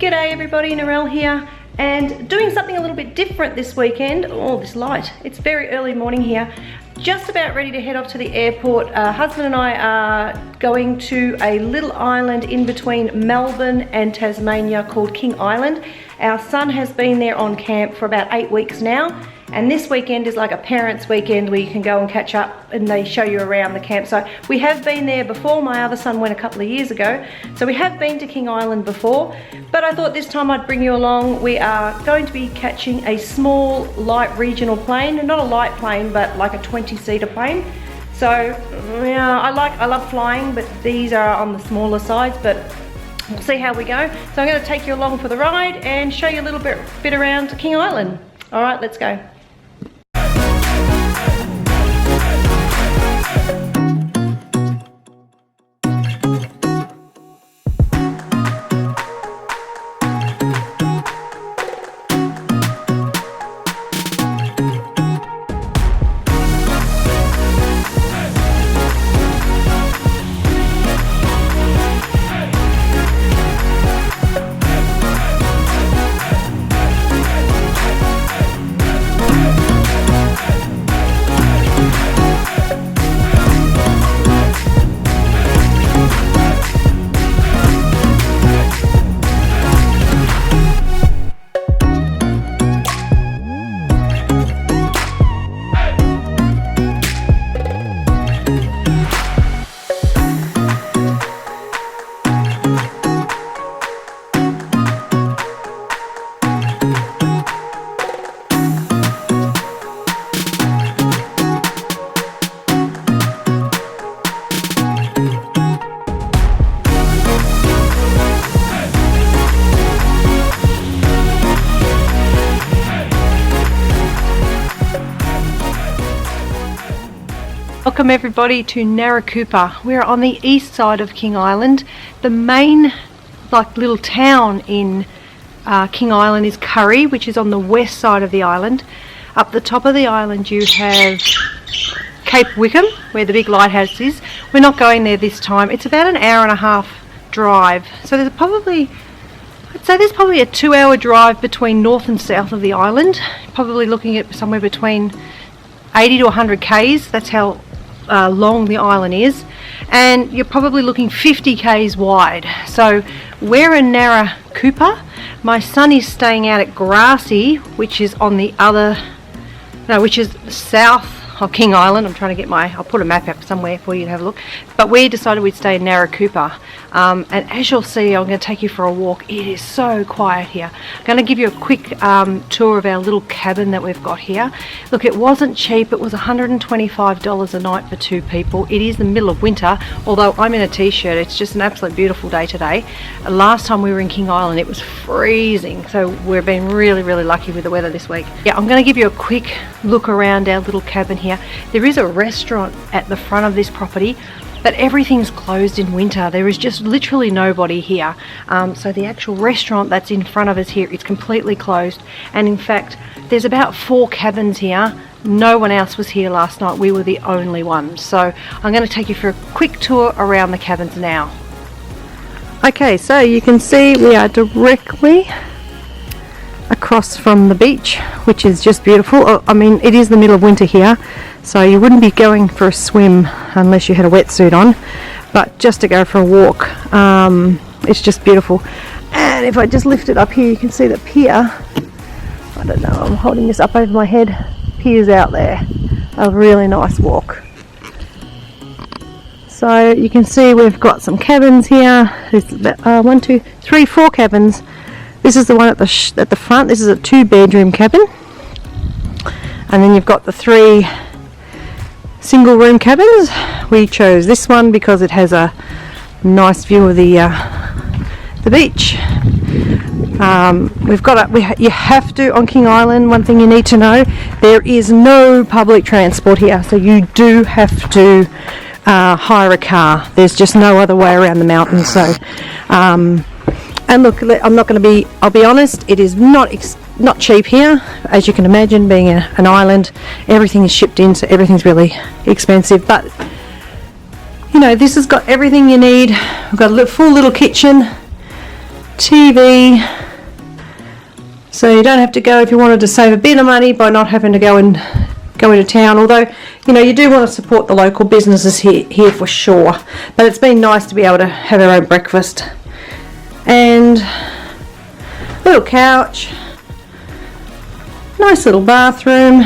G'day everybody, Narelle here, and doing something a little bit different this weekend. Oh, this light. It's very early morning here. Just about ready to head off to the airport. Husband and I are going to a little island in between Melbourne and Tasmania called King Island. Our son has been there on camp for about 8 weeks now, and this weekend is like a parents' weekend where you can go and catch up and they show you around the camp. So we have been there before. My other son went a couple of years ago. So we have been to King Island before, but I thought this time I'd bring you along. We are going to be catching a small light regional plane, not a light plane, but like a 20-seater plane. So yeah, I love flying, but these are on the smaller sides, but we'll see how we go. So I'm going to take you along for the ride and show you a little bit around King Island. All right, let's go. Welcome everybody to Narelle. We're on the east side of King Island. The main little town in King Island is Curry, which is on the west side of the island. Up the top of the island you have Cape Wickham, where the big lighthouse is. We're not going there this time. It's about an hour and a half drive. So I'd say there's probably a 2-hour drive between north and south of the island. Probably looking at somewhere between 80 to 100 k's. That's how long the island is, and you're probably looking 50 k's wide. So we're in Narelle. My son is staying out at Grassy, which is on the which is south of King Island. I'm trying to get I'll put a map up somewhere for you to have a look. But we decided we'd stay in Narelle. And as you'll see, I'm going to take you for a walk. It is so quiet here. I'm going to give you a quick tour of our little cabin that we've got here. Look, it wasn't cheap. It was $125 a night for 2 people. It is the middle of winter, although I'm in a t-shirt. It's just an absolute beautiful day today. Last time we were in King Island, it was freezing. So we've been really, really lucky with the weather this week. Yeah, I'm going to give you a quick look around our little cabin here. There is a restaurant at the front of this property, but everything's closed in winter. There is just literally nobody here. So the actual restaurant that's in front of us here is completely closed. And in fact, there's about 4 cabins here. No one else was here last night. We were the only ones. So I'm going to take you for a quick tour around the cabins now. Okay, so you can see we are directly across from the beach, which is just beautiful. I mean, it is the middle of winter here, so you wouldn't be going for a swim unless you had a wetsuit on, but just to go for a walk, it's just beautiful. And if I just lift it up here, you can see the pier. I don't know, I'm holding this up over my head. Pier's out there. A really nice walk. So you can see we've got some cabins here. There's about 1, 2, 3, 4 cabins. This is the one at the front. This is a 2-bedroom cabin, and then you've got the 3 single room cabins. We chose this one because it has a nice view of the beach. You have to, on King Island, one thing you need to know, there is no public transport here, so you do have to hire a car. There's just no other way around the mountains. So and look, I'll be honest, it is not cheap here. As you can imagine, being an island, everything is shipped in, so everything's really expensive. But you know, this has got everything you need. We've got a full little kitchen. TV, so you don't have to go if you wanted to save a bit of money by not having to go into town. Although, you know, you do want to support the local businesses here for sure, but it's been nice to be able to have our own breakfast. And little couch, nice little bathroom,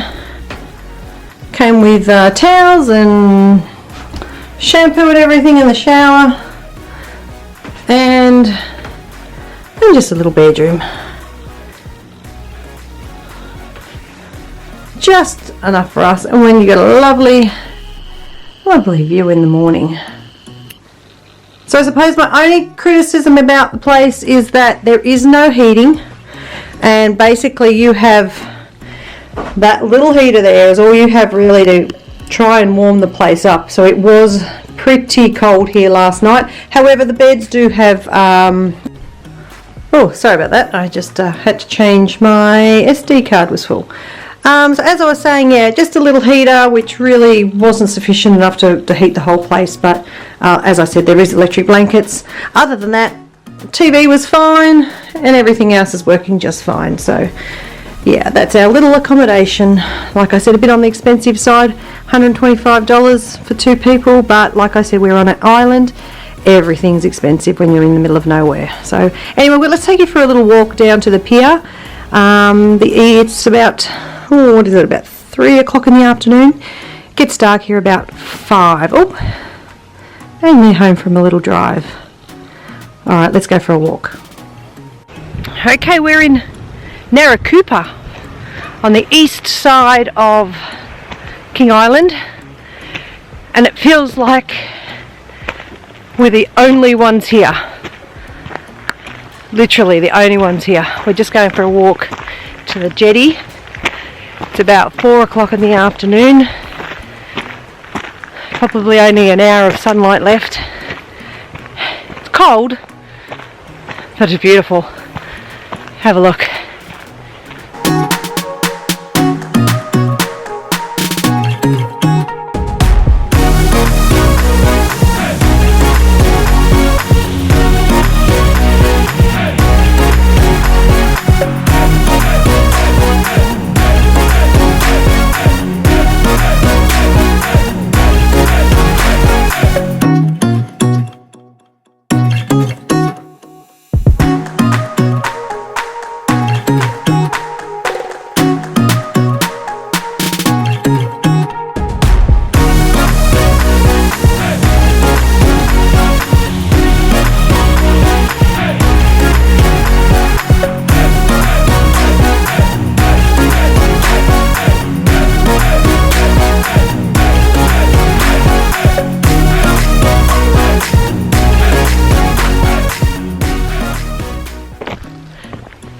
came with towels and shampoo and everything in the shower, and just a little bedroom. Just enough for us, and when you get a lovely view in the morning. So I suppose my only criticism about the place is that there is no heating, and basically you have that little heater there is all you have really to try and warm the place up. So it was pretty cold here last night. However, the beds do have oh, sorry about that, I just had to change, my SD card was full. So as I was saying, yeah, just a little heater, which really wasn't sufficient enough to heat the whole place, but as I said, there is electric blankets. Other than that, TV was fine, and everything else is working just fine. So yeah, that's our little accommodation. Like I said, a bit on the expensive side, $125 for 2 people, but like I said, we're on an island. Everything's expensive when you're in the middle of nowhere. So anyway, well, let's take you for a little walk down to the pier. It's about, what is it, about 3 o'clock in the afternoon. Gets dark here about 5. Oh, and we're home from a little drive. Alright, let's go for a walk. Okay, we're in Narelle on the east side of King Island, and it feels like we're the only ones here. Literally the only ones here. We're just going for a walk to the jetty. It's about 4 o'clock in the afternoon. Probably only an hour of sunlight left. It's cold, but it's beautiful. Have a look.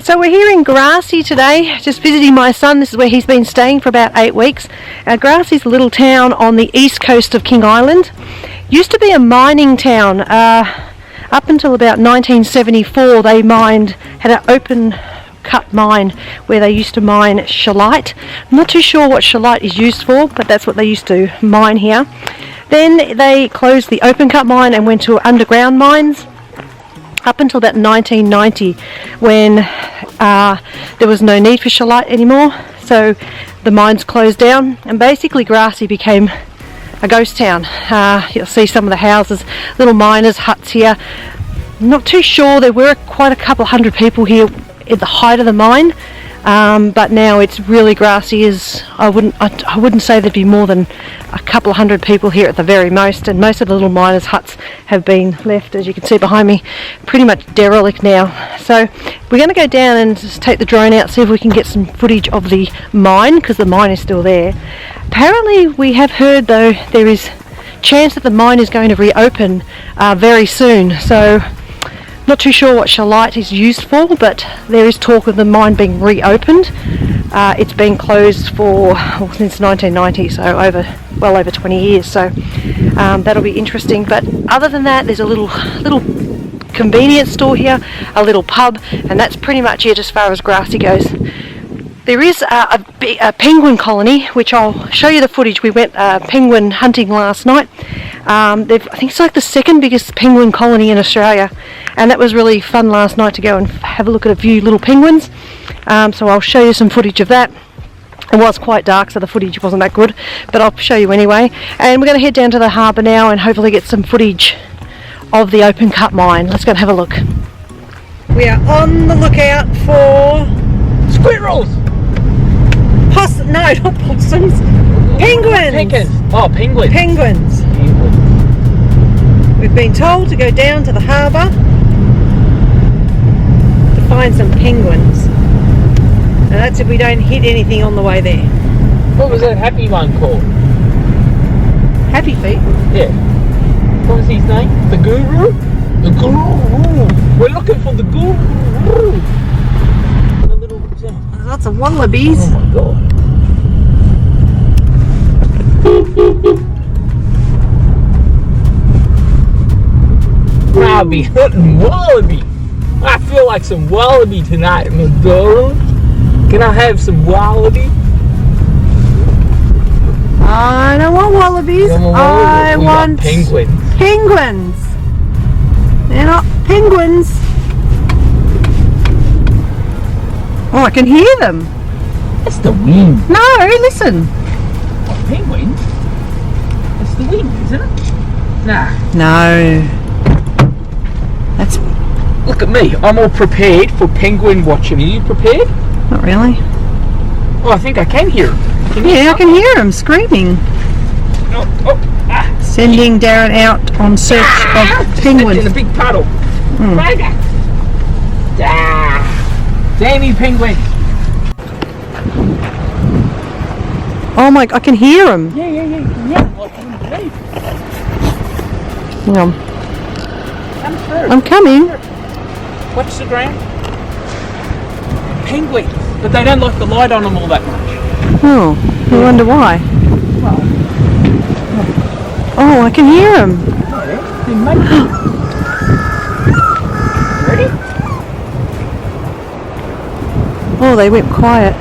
So we're here in Grassy today, just visiting my son. This is where he's been staying for about 8 weeks. Grassy's a little town on the east coast of King Island. Used to be a mining town. Up until about 1974 they had an open cut mine where they used to mine shallot. I'm not too sure what shallot is used for, but that's what they used to mine here. Then they closed the open cut mine and went to underground mines up until about 1990, when there was no need for shallot anymore, so the mines closed down, and basically Grassy became a ghost town. You'll see some of the houses, little miners' huts here. Not too sure, there were quite a couple hundred people here at the height of the mine, but now it's really, Grassy is, I wouldn't say there'd be more than a couple of hundred people here at the very most, and most of the little miners' huts have been left, as you can see behind me, pretty much derelict now. So we're going to go down and just take the drone out, see if we can get some footage of the mine, because the mine is still there. Apparently we have heard, though, there is chance that the mine is going to reopen very soon, so not too sure what shallot is used for, but there is talk of the mine being reopened. It's been closed since 1990, so well over 20 years, so that'll be interesting. But other than that, there's a little convenience store here, a little pub, and that's pretty much it as far as Grassy goes. There is a penguin colony, which I'll show you the footage. We went penguin hunting last night. I think it's like the second biggest penguin colony in Australia, and that was really fun last night to go and have a look at a few little penguins. So I'll show you some footage of that. It was quite dark, so the footage wasn't that good, but I'll show you anyway. And we're going to head down to the harbour now and hopefully get some footage of the open cut mine. Let's go and have a look. We are on the lookout for squirrels. No, not possums. Penguins. Oh, penguins. Penguins. We've been told to go down to the harbour to find some penguins. And that's if we don't hit anything on the way there. What was that happy one called? Happy Feet? Yeah. What was his name? The Guru? The Guru. We're looking for the Guru. Lots of wallabies. Oh my god. I'll be hunting wallaby. I feel like some wallaby tonight, my darling. Can I have some wallaby? I don't want wallabies. I want penguins. Penguins. They're not penguins. Oh, I can hear them. That's the wind. No, listen. What, penguins? That's the wind, isn't it? Nah. No. That's... Look at me. I'm all prepared for penguin watching. Are you prepared? Not really. Oh, I think I can hear them. Yeah, I can hear them screaming. Sending Darren out on search of penguins. In a big puddle. Damn you, penguins. Oh my, I can hear them. Yeah. Hang on. Come through. I'm coming. Watch the ground. Penguins. But they don't like the light on them all that much. Oh, I wonder why. Well, oh, I can hear them. Ready? Oh, they went quiet.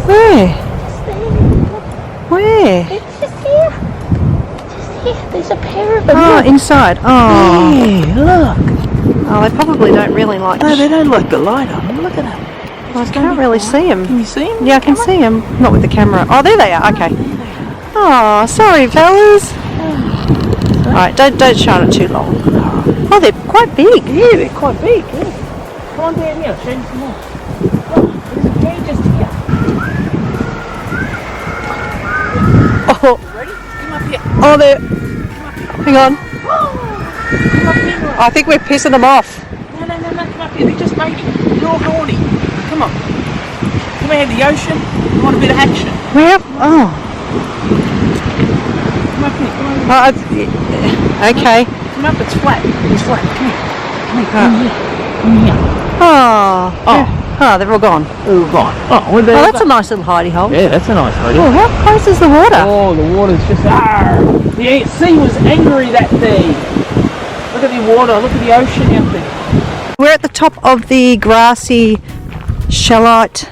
Where? Where? It's just here. Just here. There's a pair of them. Oh, inside. Oh. Yeah, look. Oh, they probably don't really like... No, they don't like the light on them. Look at them. I can't really see them. Can you see them? Yeah, I can see them. Not with the camera. Oh, there they are. Okay. Oh, sorry, fellas. Alright, don't shine it too long. Oh, they're quite big. Yeah, they're quite big. Yeah. Come on down here. I'll show you some more. Oh, there's a pair just here. Oh, Ready? Come up here. oh, they're... Hang on. Come up here. I think we're pissing them off. No, come up here. They're just mating. You're horny. Come on. Come here, the ocean. You want a bit of action? Where? Oh. Come up here. Come on. Okay. Come up. It's flat. It's flat. Come here. Come here. Oh. Oh, they're all gone. Oh, gone. Oh, well, Oh, that's a nice little hidey hole. Yeah, that's a nice idea. Oh, how close is the water? Oh, the water's just... The sea was angry that day. Look at the water. Look at the ocean out there. We're at the top of the Grassy shallot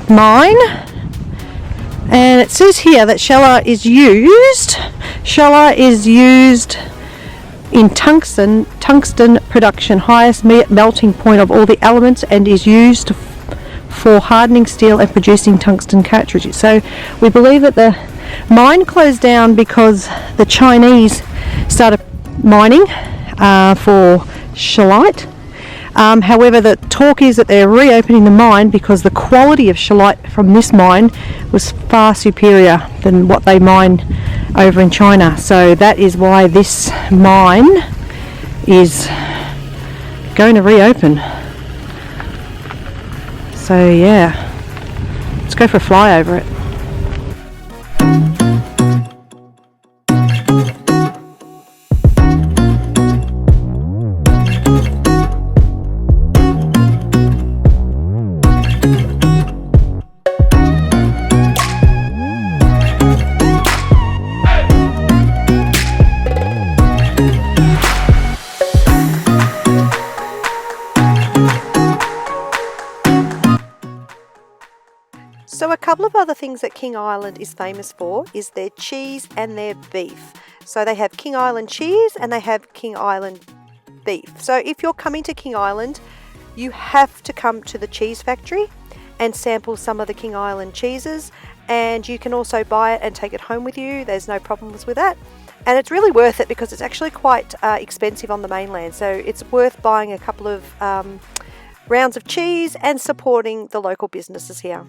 mine, and it says here that shallot is used in tungsten production, highest melting point of all the elements, and is used for hardening steel and producing tungsten cartridges. So we believe that the mine closed down because the Chinese started mining for shallot. However, the talk is that they're reopening the mine because the quality of shallot from this mine was far superior than what they mine over in China. So that is why this mine is going to reopen. So yeah, let's go for a fly over it. So a couple of other things that King Island is famous for is their cheese and their beef. So they have King Island cheese and they have King Island beef. So if you're coming to King Island, you have to come to the cheese factory and sample some of the King Island cheeses, and you can also buy it and take it home with you. There's no problems with that, and it's really worth it because it's actually quite expensive on the mainland, so it's worth buying a couple of rounds of cheese and supporting the local businesses here.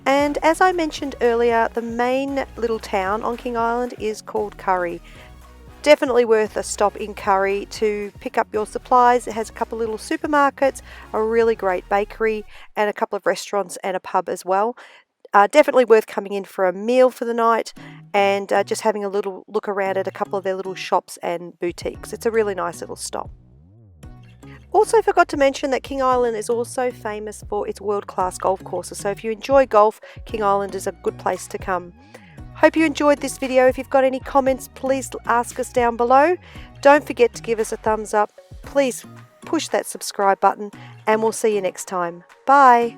And as I mentioned earlier, the main little town on King Island is called Curry. Definitely worth a stop in Curry to pick up your supplies. It has a couple little supermarkets, a really great bakery, and a couple of restaurants and a pub as well. Definitely worth coming in for a meal for the night and just having a little look around at a couple of their little shops and boutiques. It's a really nice little stop. Also forgot to mention that King Island is also famous for its world-class golf courses. So if you enjoy golf, King Island is a good place to come. Hope you enjoyed this video. If you've got any comments, please ask us down below. Don't forget to give us a thumbs up. Please push that subscribe button and we'll see you next time. Bye.